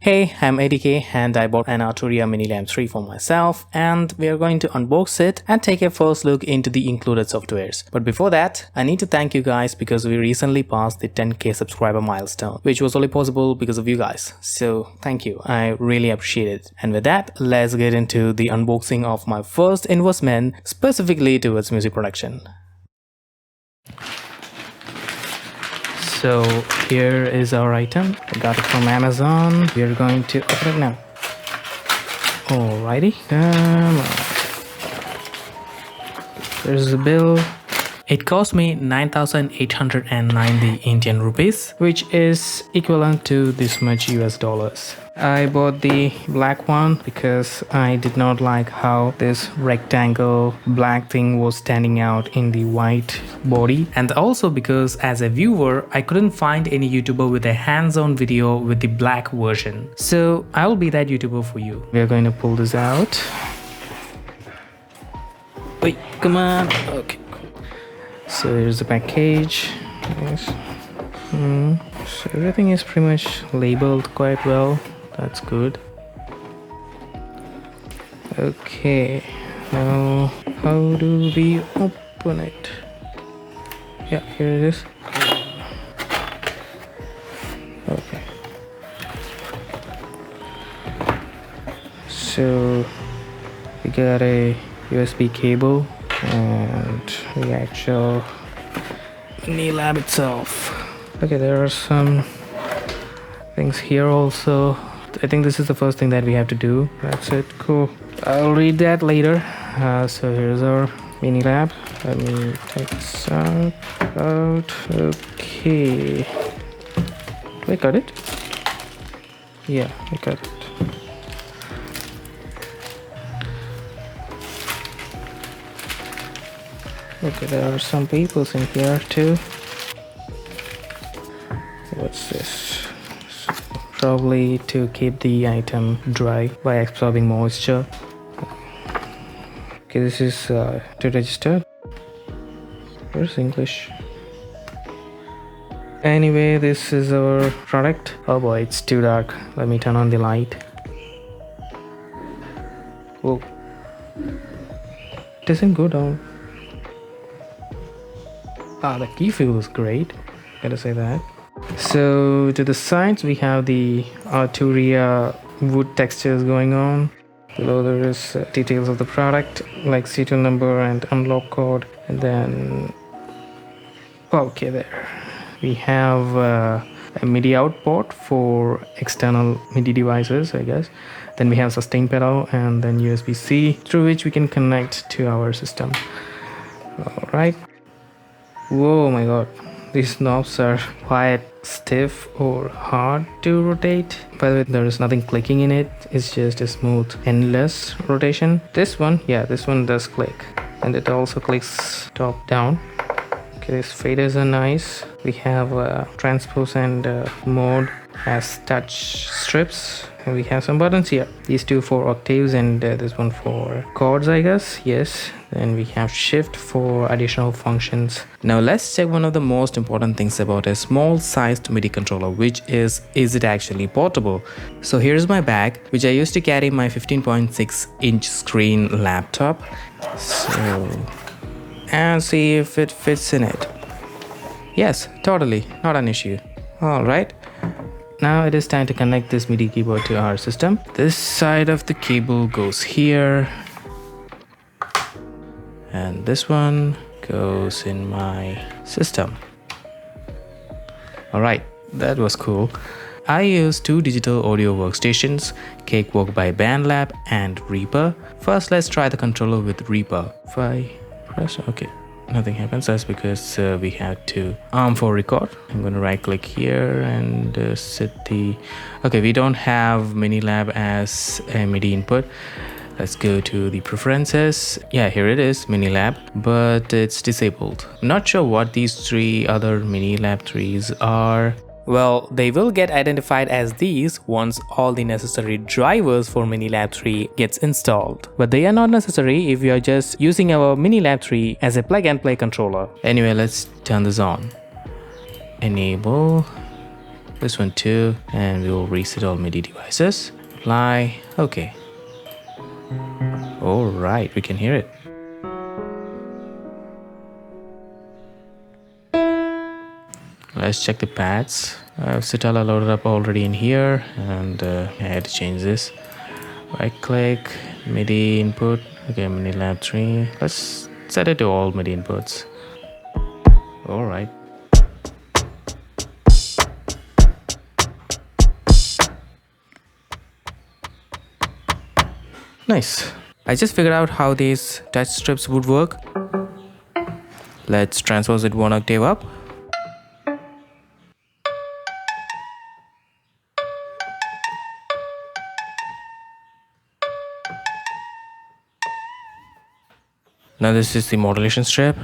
Hey, I'm ADK and I bought an Arturia Minilab 3 for myself and we are going to unbox it and take a first look into the included softwares. But before that, I need to thank you guys because we recently passed the 10k subscriber milestone, which was only possible because of you guys. So thank you, I really appreciate it. And with that, let's get into the unboxing of my first investment specifically towards music production. So here is our item. I got it from Amazon. We are going to open it now. Alrighty. There's the bill. It cost me 9,890 Indian rupees, which is equivalent to this much US dollars. I bought the black one because I did not like how this rectangle black thing was standing out in the white body, and also because as a viewer I couldn't find any YouTuber with a hands-on video with the black version. So I'll be that YouTuber for you. We are going to pull this out. Wait, come on. Okay. So here's the package. Yes. So everything is pretty much labeled quite well. That's good. Okay, now how do we open it? Yeah, here it is. Okay. So we got a USB cable and the actual Minilab itself. Okay, there are some things here also. I think this is the first thing that we have to do. That's it. Cool. I'll read that later. So here's our Minilab. Let me take this out. Okay. Do I cut it? Yeah, I cut it. Okay, there are some papers in here too. What's this? Probably to keep the item dry by absorbing moisture. Okay, this is to register. Where's English? Anyway, this is our product. Oh boy, it's too dark. Let me turn on the light. Whoa. It doesn't go down. The key feel is great. Gotta say that. So to the sides we have the Arturia wood textures going on. Below there is details of the product like serial number and unlock code, and then okay, there we have a MIDI output for external MIDI devices, I guess. Then we have sustain pedal and then USB-C through which we can connect to our system. All right. Whoa, my god, these knobs are quite stiff or hard to rotate. By the way, there is nothing clicking in it. It's just a smooth, endless rotation. This one, yeah, this one does click, and it also clicks top down. Okay, these faders are nice. We have transpose and mode as touch strips, and we have some buttons here. These two for octaves and this one for chords, I guess. Yes. Then we have shift for additional functions. Now let's check one of the most important things about a small sized MIDI controller, which is it actually portable? So here's my bag, which I used to carry my 15.6 inch screen laptop. So, and see if it fits in it. Yes, totally, not an issue. All right. Now it is time to connect this MIDI keyboard to our system. This side of the cable goes here, and this one goes in my system. Alright, that was cool. I use two digital audio workstations, Cakewalk by BandLab and Reaper. First, let's try the controller with Reaper. If I press, okay, nothing happens. That's because we have to arm for record. I'm going to right click here and set the... Okay, we don't have Minilab as a MIDI input. Let's go to the preferences. Yeah, here it is, Minilab, but it's disabled. I'm not sure what these three other Minilab 3s are. Well, they will get identified as these once all the necessary drivers for Minilab 3 gets installed. But they are not necessary if you are just using our Minilab 3 as a plug and play controller. Anyway, let's turn this on. Enable. this one too, and we will reset all MIDI devices. Apply, okay. All right, we can hear it. Let's check the pads. I have Citala loaded up already in here, and I had to change this. Right click, MIDI input. Okay, Minilab 3. Let's set it to all MIDI inputs. All right. Nice. I just figured out how these touch strips would work. Let's transpose it 1 octave up. Now this is the modulation strip.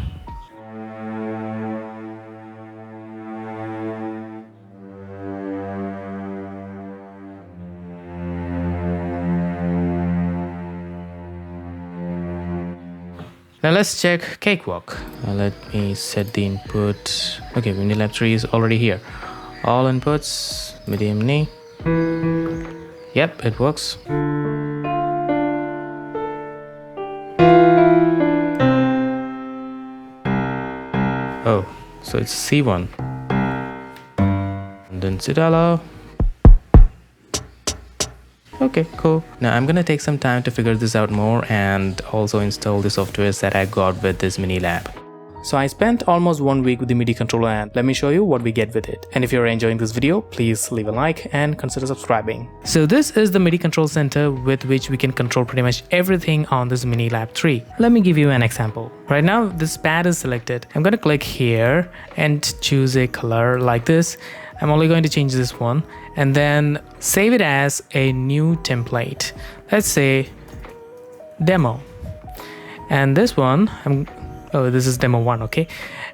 Now let's check Cakewalk. Let me set the input. Okay, Minilab 3 is already here. All inputs, MIDI MNI. Yep, it works. Oh, so it's C1. And then Citala. Okay, cool. Now I'm gonna take some time to figure this out more and also install the softwares that I got with this Minilab. So I spent almost 1 week with the MIDI controller, and let me show you what we get with it. And if you're enjoying this video, please leave a like and consider subscribing. So this is the MIDI control center with which we can control pretty much everything on this Minilab 3. Let me give you an example. Right now this pad is selected. I'm gonna click here and choose a color like this. I'm only going to change this one and then save it as a new template. Let's say demo. And this one, this is demo 1, okay?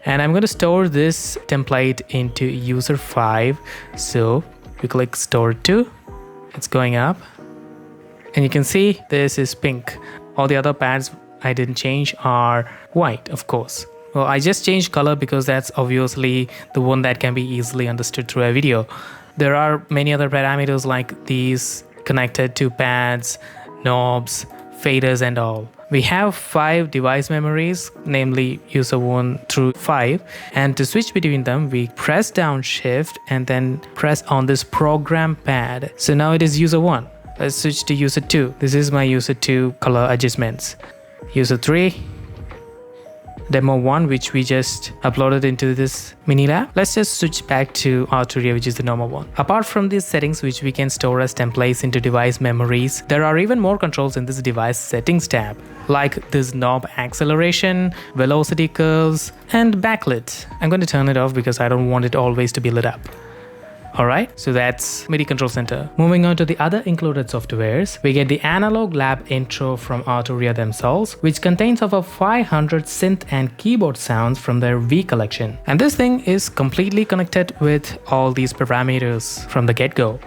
And I'm going to store this template into user 5. So we click store to, it's going up. And you can see this is pink. All the other pads I didn't change are white, of course. Well, I just changed color because that's obviously the one that can be easily understood through a video. There are many other parameters like these connected to pads, knobs, faders and all. We have 5 device memories, namely user 1 through 5, and to switch between them we press down shift and then press on this program pad. So now it is user 1. Let's switch to user 2. This is my user 2 color adjustments. User 3, demo 1, which we just uploaded into this Minilab. Let's just switch back to Arturia, which is the normal one. Apart from these settings which we can store as templates into device memories, there are even more controls in this device settings tab, like this knob acceleration, velocity curves, and backlit. I'm going to turn it off because I don't want it always to be lit up. Alright, so that's MIDI Control Center. Moving on to the other included softwares, we get the Analog Lab intro from Arturia themselves, which contains over 500 synth and keyboard sounds from their V collection. And this thing is completely connected with all these parameters from the get-go.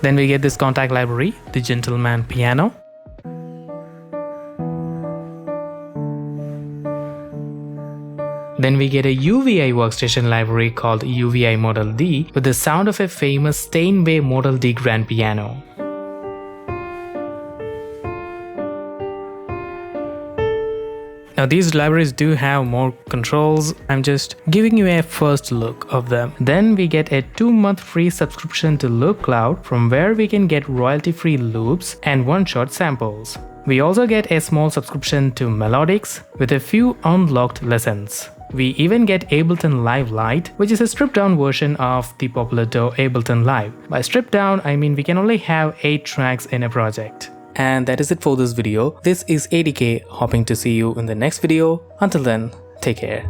Then we get this contact library, the Gentleman Piano. Then we get a UVI workstation library called UVI Model D with the sound of a famous Steinway Model D grand piano. Now these libraries do have more controls. I'm just giving you a first look of them. Then we get a 2-month free subscription to Loop Cloud, from where we can get royalty-free loops and one-shot samples. We also get a small subscription to Melodics with a few unlocked lessons. We even get Ableton Live Lite, which is a stripped-down version of the popular DAW Ableton Live. By stripped down, I mean we can only have 8 tracks in a project. And that is it for this video. This is ADK, hoping to see you in the next video. Until then, take care.